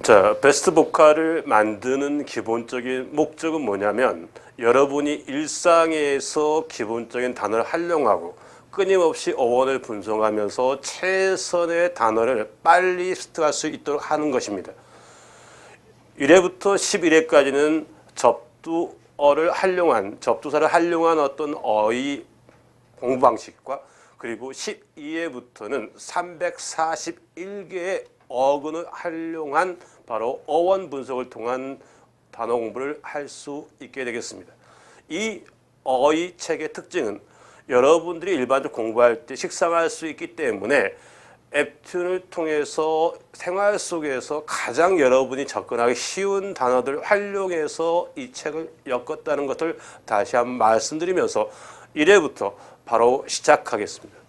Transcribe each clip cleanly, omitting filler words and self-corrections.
자, 베스트 보컬을 만드는 기본적인 목적은 뭐냐면 여러분이 일상에서 기본적인 단어를 활용하고 끊임없이 어원을 분석하면서 최선의 단어를 빨리 습득할 수 있도록 하는 것입니다. 1회부터 11회까지는 접두사를 활용한 어떤 어휘 공부 방식과 그리고 12회부터는 341개의 어근을 활용한 바로 어원 분석을 통한 단어 공부를 할 수 있게 되겠습니다. 이 어휘 책의 특징은 여러분들이 일반적으로 공부할 때 식상할 수 있기 때문에 앱튠을 통해서 생활 속에서 가장 여러분이 접근하기 쉬운 단어들을 활용해서 이 책을 엮었다는 것을 다시 한번 말씀드리면서 1회부터 바로 시작하겠습니다.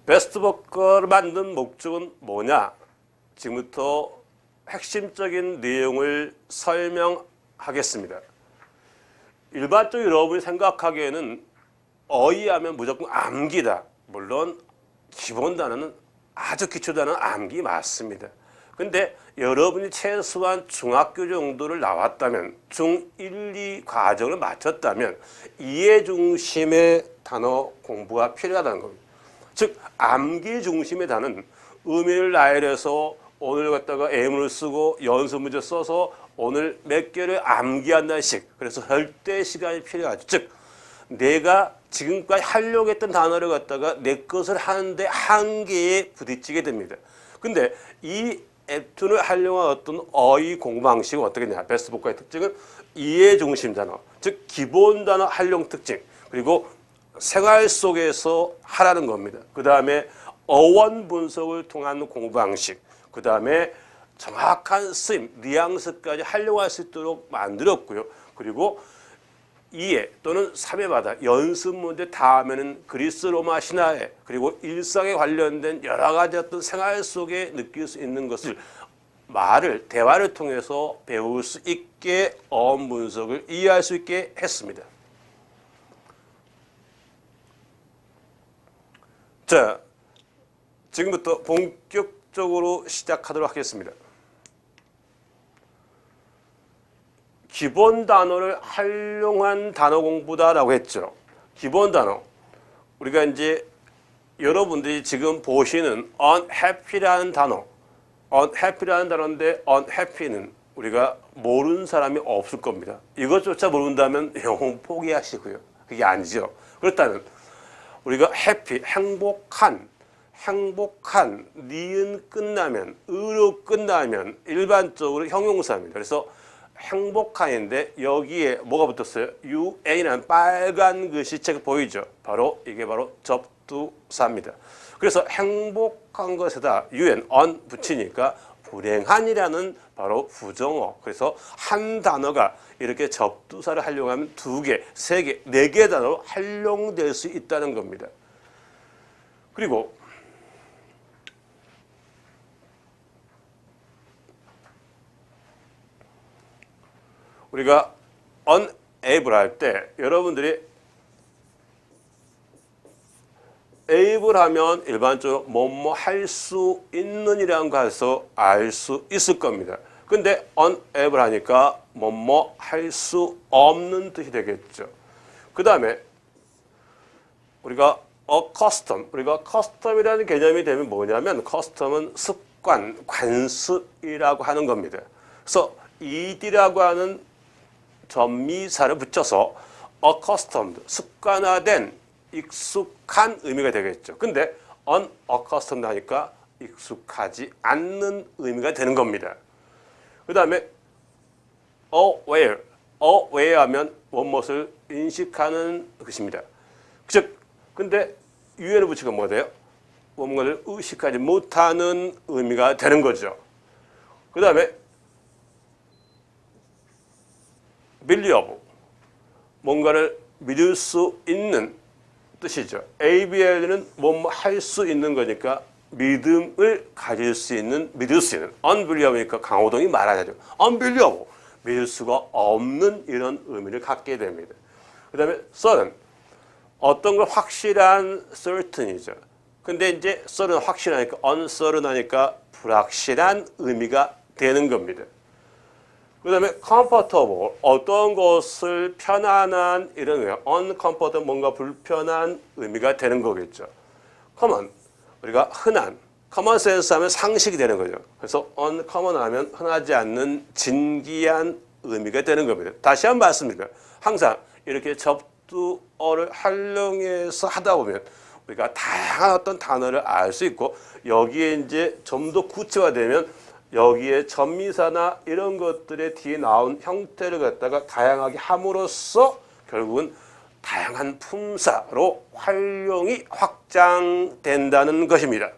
베스트 보컬을 만든 목적은 뭐냐? 지금부터 핵심적인 내용을 설명하겠습니다. 일반적으로 여러분이 생각하기에는 어휘하면 무조건 암기다. 물론 기본 단어는 아주 기초 단어는 암기 맞습니다. 근데 여러분이 최소한 중학교 정도를 나왔다면 중1, 2 과정을 마쳤다면 이해 중심의 단어 공부가 필요하다는 겁니다. 즉 암기 중심의 단어는 의미를 나열해서 오늘 갖다가 예문을 쓰고 연습 문제 써서 오늘 몇 개를 암기한다는 식. 그래서 절대 시간이 필요하죠. 즉 내가 지금까지 하려고 했던 단어를 갖다가 내 것을 하는데 한계에 부딪히게 됩니다. 근데 이 앱튠을 활용한 어떤 어휘 공부 방식은 어떻게 되냐? 베스트 보컬의 특징은 이해 중심 단어, 즉 기본 단어 활용 특징, 그리고 생활 속에서 하라는 겁니다. 그 다음에 어원 분석을 통한 공부 방식, 그 다음에 정확한 쓰임, 뉘앙스까지 활용할 수 있도록 만들었고요. 그리고 2회 또는 3회마다 연습 문제 다음에는 그리스 로마 신화에 그리고 일상에 관련된 여러 가지 어떤 생활 속에 느낄 수 있는 것을 대화를 통해서 배울 수 있게 어원 분석을 이해할 수 있게 했습니다. 자, 지금부터 본격적으로 시작하도록 하겠습니다. 기본 단어를 활용한 단어 공부다라고 했죠. 기본 단어. 우리가 이제 여러분들이 지금 보시는 unhappy라는 단어. unhappy라는 단어인데 unhappy는 우리가 모르는 사람이 없을 겁니다. 이것조차 모른다면 영혼 포기하시고요. 그게 아니죠. 그렇다면 우리가 happy, 행복한, 니은 끝나면, 으로 끝나면 일반적으로 형용사입니다. 그래서 행복한인데 여기에 뭐가 붙었어요? un이라는 빨간 글씨체가 보이죠? 이게 바로 접두사입니다. 그래서 행복한 것에다 un 붙이니까 불행한이라는 바로 부정어. 그래서 한 단어가 이렇게 접두사를 활용하면 2개, 3개, 4개 단어로 활용될 수 있다는 겁니다. 그리고 우리가 unable 할 때 여러분들이 able 하면 일반적으로 뭐뭐 할 수 있는 이라는 것에서 알 수 있을 겁니다. 근데 unable 하니까 뭐뭐 할 수 없는 뜻이 되겠죠. 그 다음에 우리가 custom이라는 개념이 되면 뭐냐면 custom은 습관, 관습이라고 하는 겁니다. 그래서 ed라고 하는 전미사를 붙여서 accustomed, 습관화된, 익숙한 의미가 되겠죠. 근데 unaccustomed 하니까 익숙하지 않는 의미가 되는 겁니다. 그 다음에 aware 하면 무엇을 인식하는 것입니다. 즉, 근데 유에를 붙이면 뭐가 돼요? 뭔가를 의식하지 못하는 의미가 되는 거죠. 그 다음에 believe, 뭔가를 믿을 수 있는 뜻이죠. ABL은 뭐뭐 할 수 있는 거니까 믿음을 가질 수 있는, 믿을 수 있는. unbelieve니까 강호동이 말하자죠. unbelieve, 믿을 수가 없는 이런 의미를 갖게 됩니다. 그 다음에 certain, 어떤 걸 확실한 certain이죠. 근데 이제 certain 확실하니까 uncertain 하니까 불확실한 의미가 되는 겁니다. 그 다음에 comfortable, 어떤 것을 편안한 이런 의미, uncomfortable 뭔가 불편한 의미가 되는 거겠죠. common, 우리가 흔한, common sense 하면 상식이 되는 거죠. 그래서 uncommon 하면 흔하지 않는 진기한 의미가 되는 겁니다. 다시 한번 말씀드립니다. 항상 이렇게 접두어를 활용해서 하다 보면 우리가 다양한 어떤 단어를 알 수 있고 여기에 이제 좀 더 구체화되면 여기에 전미사나 이런 것들의 뒤에 나온 형태를 갖다가 다양하게 함으로써 결국은 다양한 품사로 활용이 확장된다는 것입니다.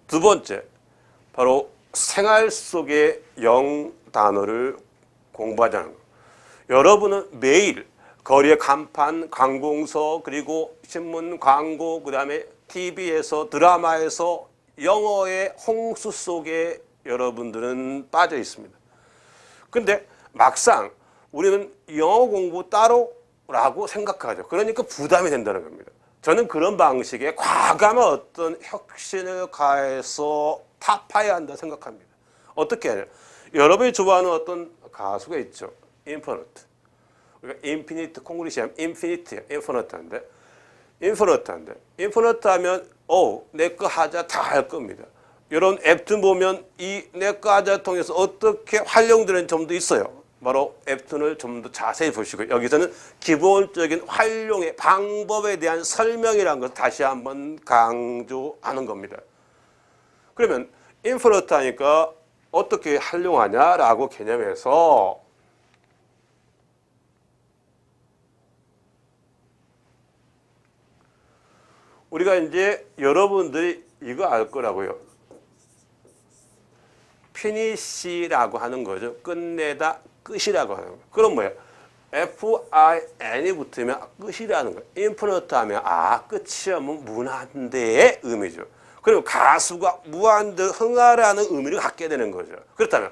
두 번째, 바로 생활 속의 영단어를 공부하자는 것. 여러분은 매일 거리의 간판, 관공서, 그리고 신문, 광고, 그 다음에 TV에서, 드라마에서 영어의 홍수 속에 여러분들은 빠져 있습니다. 근데 막상 우리는 영어 공부 따로라고 생각하죠. 그러니까 부담이 된다는 겁니다. 저는 그런 방식에 과감한 어떤 혁신을 가해서 타파해야 한다 생각합니다. 어떻게 하냐? 여러분이 좋아하는 어떤 가수가 있죠. 인피니트. 우리가 인피니트 콩글리시 하면 인피니트야. 인피니트인데 인피니트 하면 내 거 하자 다 할 겁니다. 이런 앱툰 보면 이 내 거 하자 통해서 어떻게 활용되는 점도 있어요. 바로 앱툰을 좀 더 자세히 보시고 여기서는 기본적인 활용의 방법에 대한 설명이라는 것을 다시 한번 강조하는 겁니다. 그러면 인피니트 하니까 어떻게 활용하냐라고 개념에서 우리가 이제 여러분들이 이거 알 거라고요. finish라고 하는 거죠. 끝내다, 끝이라고 하는 거. 그럼 뭐야? fin이 붙으면 끝이라는 거예요. infinite 하면 끝이 하면 무한대의 의미죠. 그리고 가수가 무한대 흥하라는 의미를 갖게 되는 거죠. 그렇다면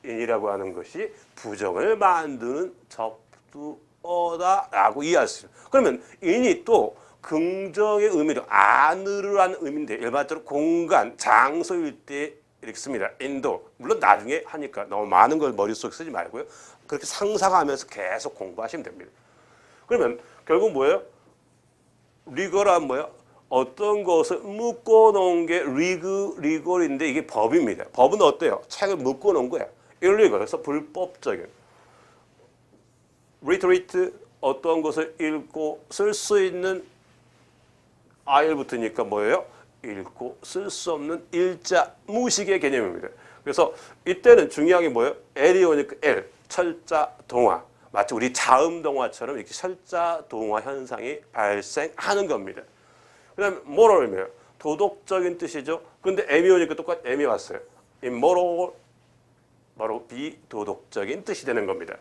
in이라고 하는 것이 부정을 만드는 접두어다라고 이해할 수 있어요. 그러면 in이 또 긍정의 의미로 안으로라는 의미인데 일반적으로 공간, 장소일 때 이렇게 씁니다. 인도. 물론 나중에 하니까 너무 많은 걸 머릿속에 쓰지 말고요. 그렇게 상상하면서 계속 공부하시면 됩니다. 그러면 결국 뭐예요? 리거란 뭐예요? 어떤 것을 묶어놓은 게 리걸인데 이게 법입니다. 법은 어때요? 책을 묶어놓은 거야. 일리걸. 그래서 불법적인. 리트리트 어떤 것을 읽고 쓸 수 있는 I'll 붙으니까 뭐예요? 읽고 쓸 수 없는 일자 무식의 개념입니다. 그래서 이때는 중요한 게 뭐예요? L이 오니까 L, 철자 동화. 마치 우리 자음 동화처럼 이렇게 철자 동화 현상이 발생하는 겁니다. 그 다음에 moral이면 도덕적인 뜻이죠. 근데 M이 오니까 똑같이 M이 왔어요. immoral, 바로 비도덕적인 뜻이 되는 겁니다.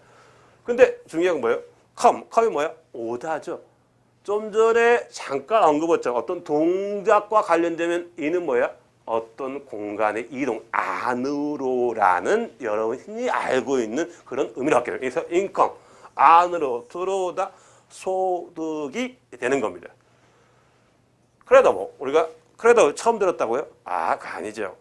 근데 중요한 건 뭐예요? come이 뭐야? 오다죠. 좀 전에 잠깐 언급했죠. 어떤 동작과 관련되면 이는 뭐야? 어떤 공간의 이동, 안으로라는 여러분이 흔히 알고 있는 그런 의미를 갖게 돼요. 그래서 income, 안으로 들어오다 소득이 되는 겁니다. 크레더블, 우리가 크레더블 처음 들었다고요? 그거 아니죠.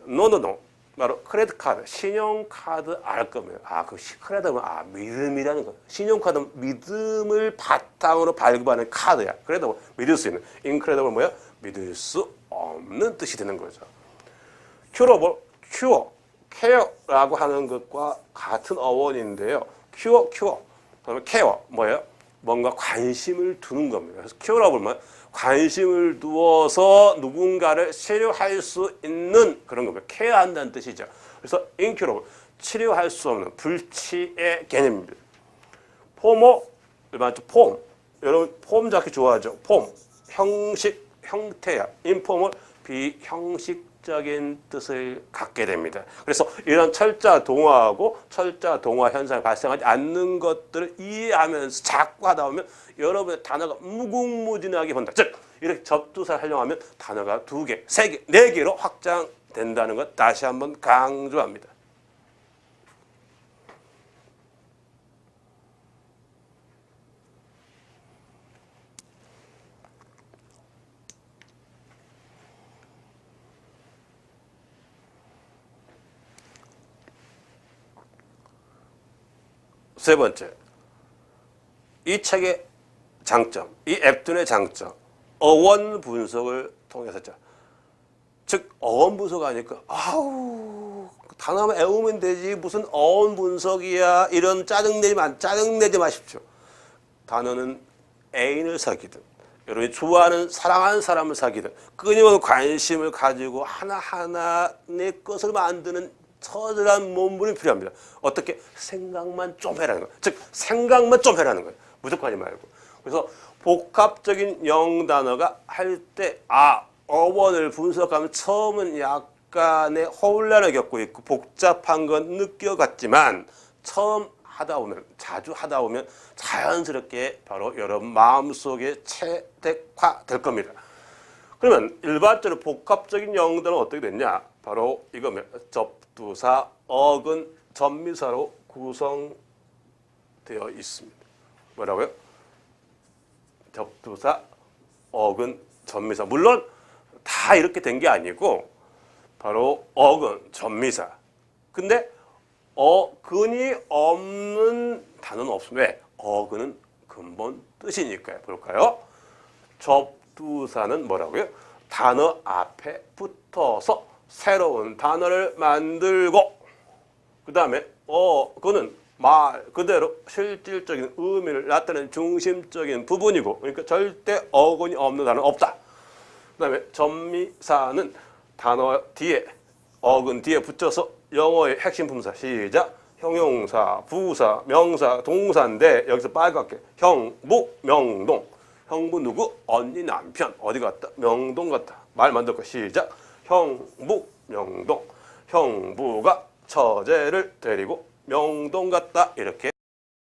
노. 바로 크레딧 카드, 신용카드 알 겁니다. 그 크레딧은 믿음이라는 거. 신용카드는 믿음을 바탕으로 발급하는 카드야. 크레딧은 믿을 수 있는. 인크레딧은 뭐야? 믿을 수 없는 뜻이 되는 거죠. 큐러블, 케어라고 하는 것과 같은 어원인데요. 큐어. 그다음에 케어 뭐예요? 뭔가 관심을 두는 겁니다. 그래서 큐러블 뭐예요? 관심을 두어서 누군가를 치료할 수 있는 그런 겁니다. 케어한다는 뜻이죠. 그래서 incurable, 치료할 수 없는 불치의 개념입니다. 포머, 일반적으로 폼. 여러분 폼 잡기 좋아하죠? 폼, 형식, 형태야. informal, 비형식 핵심적인 뜻을 갖게 됩니다. 그래서 이런 철자 동화하고 철자 동화 현상이 발생하지 않는 것들을 이해하면서 자꾸 하다 보면 여러분의 단어가 무궁무진하게 본다. 즉 이렇게 접두사를 활용하면 단어가 2개, 3개, 4개로 확장된다는 것 다시 한번 강조합니다. 세 번째, 이 책의 장점, 이 앱툰의 장점, 어원 분석을 통해서죠. 즉 어원 분석하니까 아우 단어만 외우면 되지 무슨 어원 분석이야 이런 짜증내지 마십시오. 단어는 애인을 사귀든 여러분이 좋아하는 사랑하는 사람을 사귀든 끊임없는 관심을 가지고 하나하나 내 것을 만드는 처절한 몸부림이 필요합니다. 어떻게? 생각만 좀 해라는 거예요. 즉 생각만 좀 해라는 거예요. 무조건 하지 말고. 그래서 복합적인 영단어가 할 때 어원을 분석하면 처음은 약간의 혼란을 겪고 있고 복잡한 건 느껴갔지만 처음 하다 보면 자주 하다 보면 자연스럽게 바로 여러분 마음속에 체득화될 겁니다. 그러면 일반적으로 복합적인 영단어는 어떻게 됐냐? 바로 이거면 접두사, 어근, 전미사로 구성되어 있습니다. 뭐라고요? 접두사, 어근, 전미사. 물론 다 이렇게 된 게 아니고 바로 어근, 전미사. 근데 어근이 없는 단어는 없습니다. 왜? 어근은 근본 뜻이니까요. 볼까요? 접두사는 뭐라고요? 단어 앞에 붙어서 새로운 단어를 만들고 그 다음에 그는 말 그대로 실질적인 의미를 나타내는 중심적인 부분이고 그러니까 절대 어근이 없는 단어는 없다. 그 다음에 전미사는 단어 뒤에 어근 뒤에 붙여서 영어의 핵심 품사 시작 형용사, 부사, 명사, 동사인데 여기서 빨갛게 형부, 명동 형부 누구? 언니 남편 어디 갔다? 명동 갔다. 말 만들 거 시작 형부, 명동 형부가 처제를 데리고 명동 갔다 이렇게